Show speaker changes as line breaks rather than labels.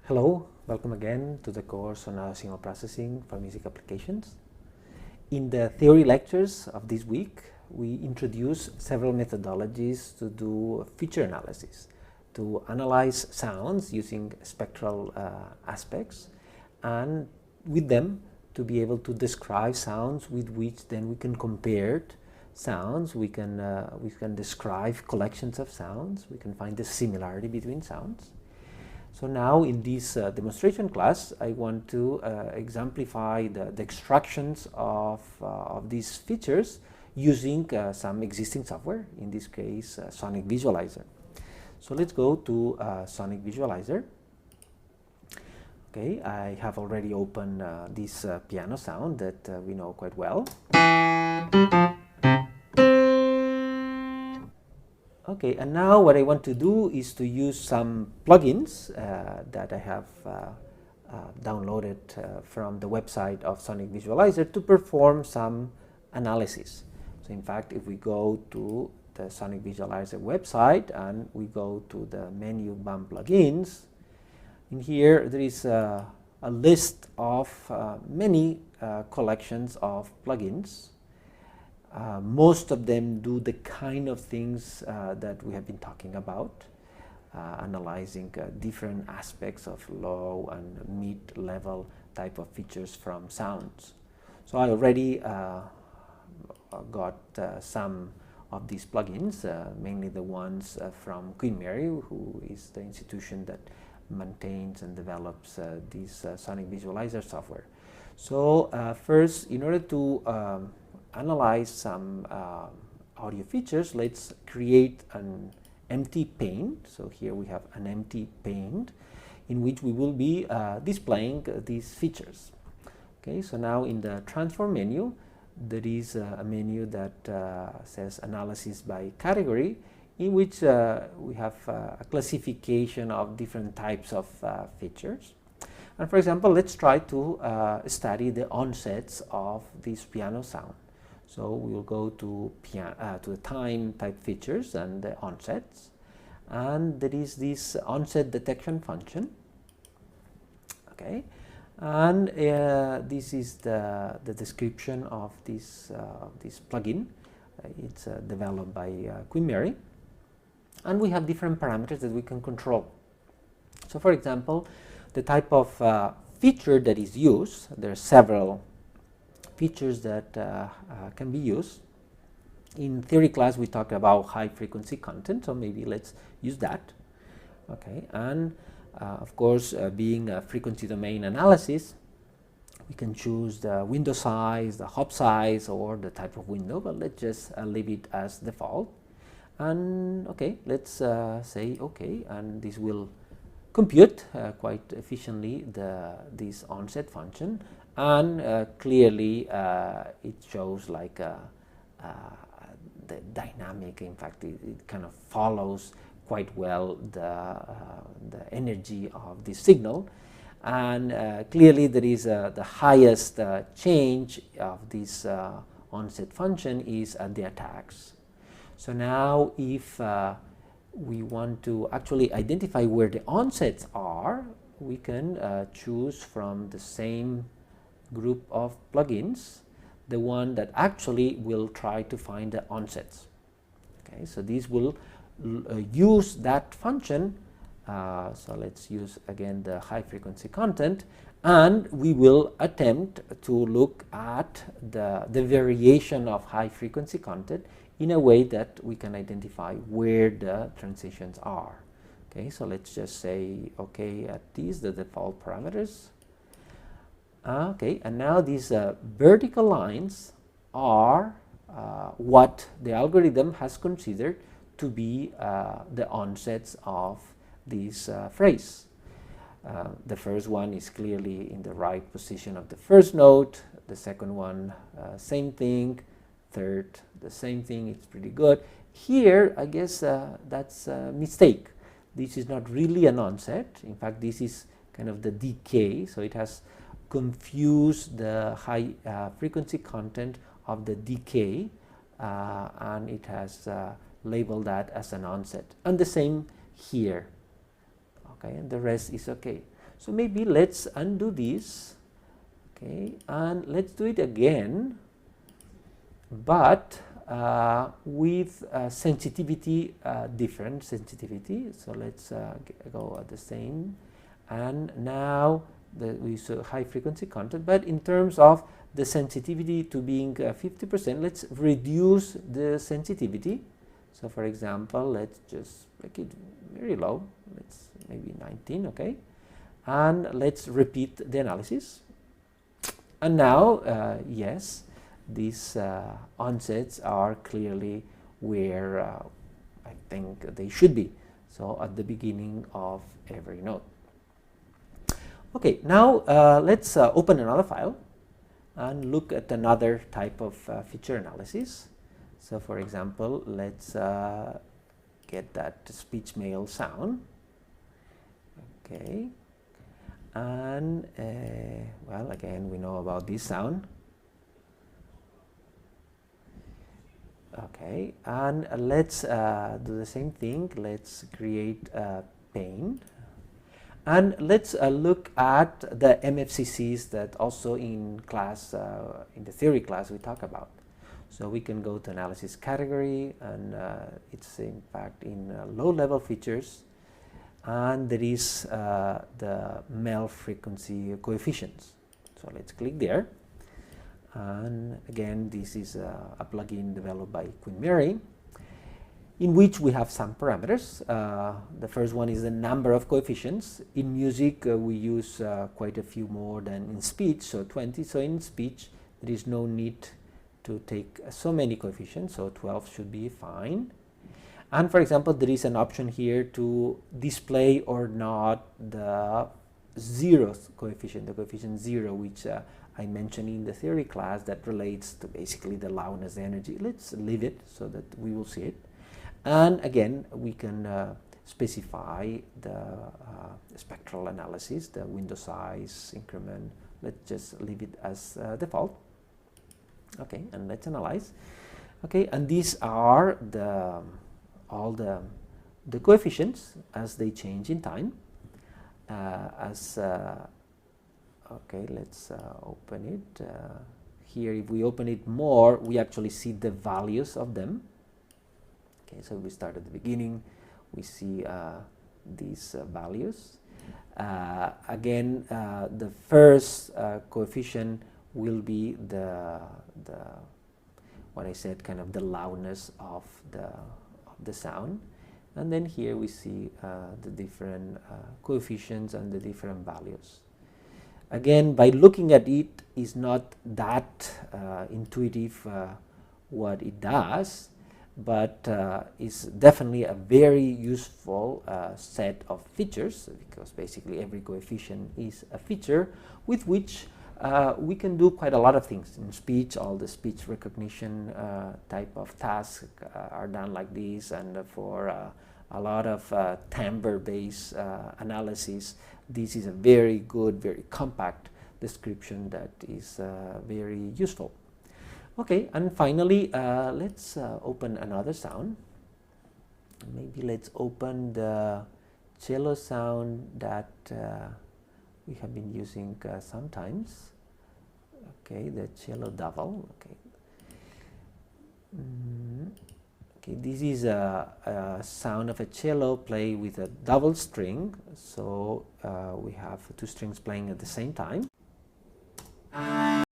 Hello, welcome again to the course on signal processing for music applications. In the theory lectures of this week, we introduce several methodologies to do feature analysis, to analyze sounds using spectral aspects, and with them to be able to describe sounds with which then we can compare sounds, we can describe collections of sounds, we can find the similarity between sounds. So now in this demonstration class, I want to exemplify the extractions of these features using some existing software, in this case Sonic Visualizer. So let's go to Sonic Visualizer. Okay, I have already opened this piano sound that we know quite well. Okay, and now what I want to do is to use some plugins that I have downloaded from the website of Sonic Visualizer to perform some analysis. So in fact, if we go to the Sonic Visualizer website and we go to the menu BAM plugins, in here there is a list of many collections of plugins. Most of them do the kind of things that we have been talking about, analyzing different aspects of low and mid-level type of features from sounds. So I already got some of these plugins, mainly the ones from Queen Mary, who is the institution that maintains and develops this Sonic Visualizer software. So first, in order to analyze some audio features, let's create an empty pane. So here we have an empty pane in which we will be displaying these features. Okay, so now in the transform menu, there is a menu that says analysis by category, in which we have a classification of different types of features. And for example, let's try to study the onsets of this piano sound. So we will go to the time type features and the onsets, and there is this onset detection function. Okay, and this is the description of this plugin. It's developed by Queen Mary, and we have different parameters that we can control. So for example, the type of feature that is used, there are several features that can be used. In theory class we talked about high frequency content, so maybe let's use that. Okay, and of course being a frequency domain analysis, we can choose the window size, the hop size, or the type of window, but let's just leave it as default. And okay, let's say okay, and this will compute quite efficiently this onset function, and clearly it shows like the dynamic. In fact, it kind of follows quite well the energy of the signal, and clearly there is the highest change of this onset function is at the attacks. So now if we want to actually identify where the onsets are, we can choose from the same group of plugins the one that actually will try to find the onsets. Okay, so these will use that function. So let's use again the high frequency content, and we will attempt to look at the variation of high frequency content in a way that we can identify where the transitions are. Okay, so let's just say okay at these, the default parameters. Okay, and now these vertical lines are what the algorithm has considered to be the onsets of this phrase. The first one is clearly in the right position of the first note, the second one same thing, third the same thing. It's pretty good. Here I guess that's a mistake. This is not really an onset. In fact, this is kind of the decay, so it has confused the high frequency content of the decay, and it has labeled that as an onset, and the same here. Okay, and the rest is okay. So maybe let's undo this, okay, and let's do it again, but with sensitivity, different sensitivity. So let's go at the same, and now we saw high frequency content, but in terms of the sensitivity to being 50%, let's reduce the sensitivity. So for example, let's just make it very low, let's maybe 19, okay, and let's repeat the analysis. And now yes, these onsets are clearly where I think they should be, so at the beginning of every note. Okay, now let's open another file and look at another type of feature analysis. So for example, let's get that speech male sound, okay, and well, again, we know about this sound. Okay, and let's do the same thing. Let's create a pane, and let's look at the MFCCs that also in class, in the theory class, we talk about. So we can go to analysis category, and it's in fact in low-level features, and there is the male frequency coefficients. So let's click there. And again, this is a plugin developed by Queen Mary, in which we have some parameters. The first one is the number of coefficients. In music, we use quite a few more than in speech, so 20. So in speech, there is no need to take so many coefficients, so 12 should be fine. And for example, there is an option here to display or not the zeroth coefficient, the coefficient 0, which I mentioned in the theory class, that relates to basically the loudness, the energy. Let's leave it so that we will see it. And again, we can specify the spectral analysis, the window size, increment. Let's just leave it as default. Okay, and let's analyze. Okay, and these are all the coefficients as they change in time. Okay, let's open it. Here, if we open it more, we actually see the values of them. Okay, so we start at the beginning, we see these values. Again, the first coefficient will be what I said, kind of the loudness of the sound. And then here we see the different coefficients and the different values. Again, by looking at it, is not that intuitive what it does, but is definitely a very useful set of features, because basically every coefficient is a feature with which we can do quite a lot of things. In speech, all the speech recognition type of tasks are done like this, and for a lot of timbre-based analysis, this is a very good, very compact description that is very useful. Okay, and finally, let's open another sound. Maybe let's open the cello sound that we have been using sometimes. Okay, the cello double. Okay. Okay, this is a sound of a cello play with a double string. So we have two strings playing at the same time.